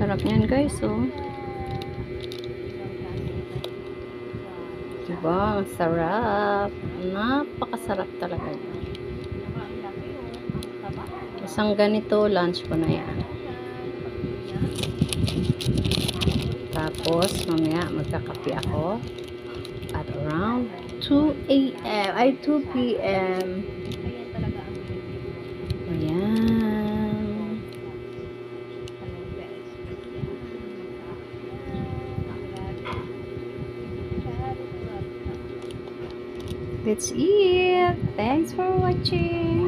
Sarap niyan guys, oh. Diba? Ang sarap. Napakasarap talaga yan. Isang ganito, lunch ko na yan. Tapos, mamaya magkakape ako at around 2 a.m. ay 2 p.m. Ayan. Let's eat. Thanks for watching.